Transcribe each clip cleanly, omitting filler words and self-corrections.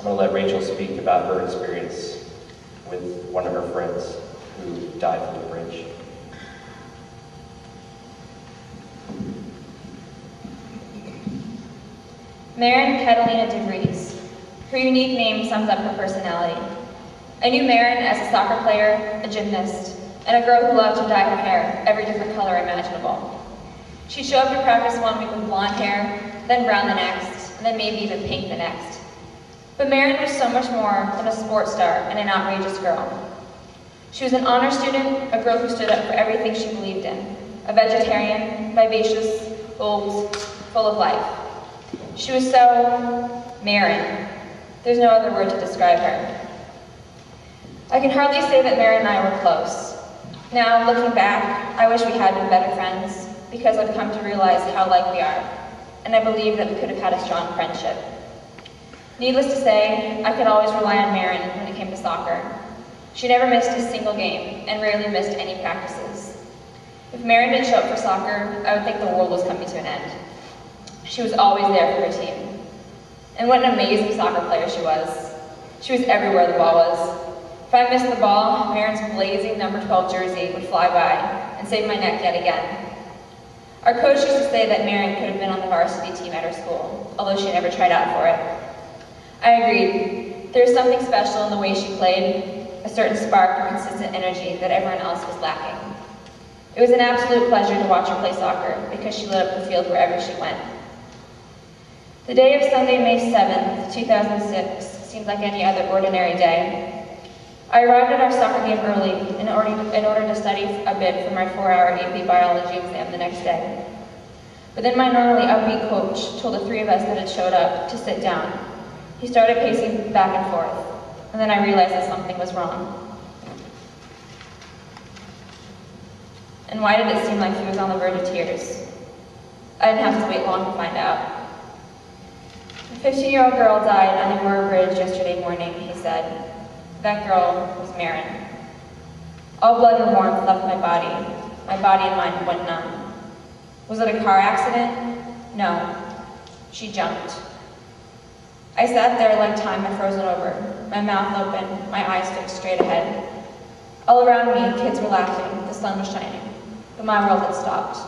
I'm going to let Rachel speak about her experience with one of her friends who died from the bridge. Maren Catalina DeVries. Her unique name sums up her personality. I knew Maren as a soccer player, a gymnast, and a girl who loved to dye her hair every different color imaginable. She'd show up to practice one week with blonde hair, then brown the next, and then maybe even pink the next. But Maren was so much more than a sports star and an outrageous girl. She was an honor student, a girl who stood up for everything she believed in, a vegetarian, vivacious, bold, full of life. She was so Maren. There's no other word to describe her. I can hardly say that Maren and I were close. Now, looking back, I wish we had been better friends, because I've come to realize how alike we are, and I believe that we could have had a strong friendship. Needless to say, I could always rely on Maren when it came to soccer. She never missed a single game, and rarely missed any practices. If Maren didn't show up for soccer, I would think the world was coming to an end. She was always there for her team. And what an amazing soccer player she was. She was everywhere the ball was. If I missed the ball, Maren's blazing number 12 jersey would fly by and save my neck yet again. Our coach used to say that Maren could have been on the varsity team at her school, although she never tried out for it. I agreed. There was something special in the way she played, a certain spark of consistent energy that everyone else was lacking. It was an absolute pleasure to watch her play soccer because she lit up the field wherever she went. The day of Sunday, May 7th, 2006 seemed like any other ordinary day. I arrived at our soccer game early in order to study a bit for my 4-hour AP biology exam the next day. But then my normally upbeat coach told the three of us that had showed up to sit down. He started pacing back and forth, and then I realized that something was wrong. And why did it seem like he was on the verge of tears? I didn't have to wait long to find out. A 15-year-old girl died on the Aurora Bridge yesterday morning, he said. That girl was Maren. All blood and warmth left my body. My body and mind went numb. Was it a car accident? No. She jumped. I sat there like time had frozen over, my mouth open, my eyes fixed straight ahead. All around me, kids were laughing, the sun was shining, but my world had stopped.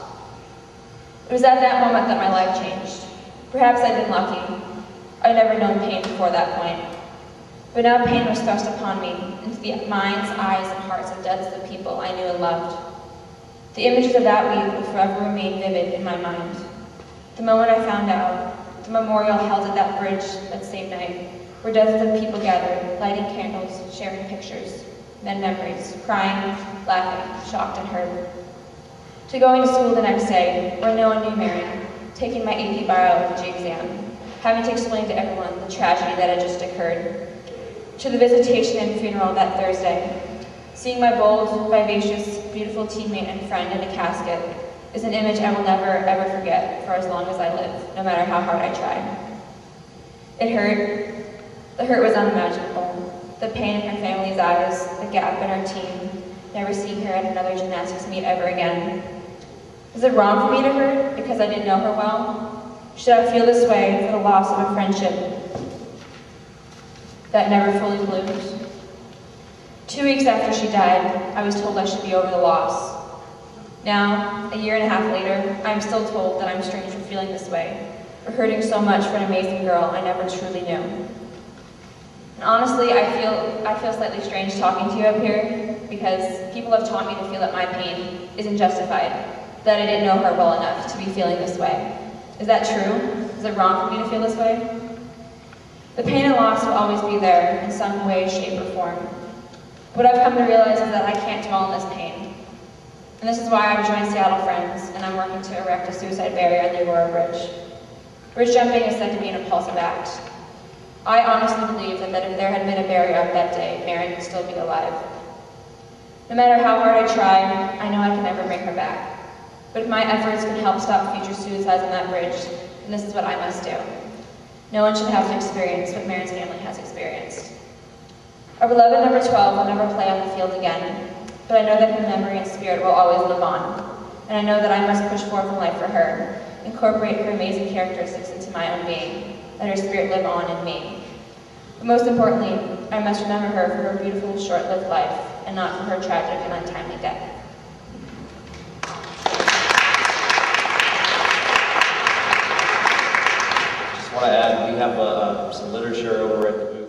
It was at that moment that my life changed. Perhaps I'd been lucky. I'd never known pain before that point. But now pain was thrust upon me into the minds, eyes, and hearts of dozens of people I knew and loved. The images of that week will forever remain vivid in my mind. The moment I found out, the memorial held at that bridge that same night, where dozens of people gathered, lighting candles, sharing pictures, then memories, crying, laughing, shocked and hurt. To going to school the next day, where no one knew Maren, taking my AP biology exam, having to explain to everyone the tragedy that had just occurred. To the visitation and funeral that Thursday, seeing my bold, vivacious, beautiful teammate and friend in a casket is an image I will never, ever forget for as long as I live, no matter how hard I try. It hurt. The hurt was unimaginable. The pain in her family's eyes, the gap in our team, never seeing her at another gymnastics meet ever again. Is it wrong for me to hurt because I didn't know her well? Should I feel this way for the loss of a friendship that never fully bloomed? 2 weeks after she died, I was told I should be over the loss. Now, a year and a half later, I am still told that I'm strange for feeling this way, for hurting so much for an amazing girl I never truly knew. And honestly, I feel slightly strange talking to you up here, because people have taught me to feel that my pain isn't justified, that I didn't know her well enough to be feeling this way. Is that true? Is it wrong for me to feel this way? The pain and loss will always be there in some way, shape, or form. What I've come to realize is that I can't dwell on this pain. And this is why I've joined Seattle Friends, and I'm working to erect a suicide barrier on the Aurora Bridge. Bridge jumping is said to be an impulsive act. I honestly believe that if there had been a barrier up that day, Maren would still be alive. No matter how hard I try, I know I can never bring her back. But if my efforts can help stop future suicides on that bridge, then this is what I must do. No one should have to experience what Maren's family has experienced. Our beloved number 12 will never play on the field again, but I know that her memory and spirit will always live on. And I know that I must push forth in life for her, incorporate her amazing characteristics into my own being, let her spirit live on in me. But most importantly, I must remember her for her beautiful, short-lived life, and not for her tragic and untimely death. Just want to add, we have some literature over at the booth.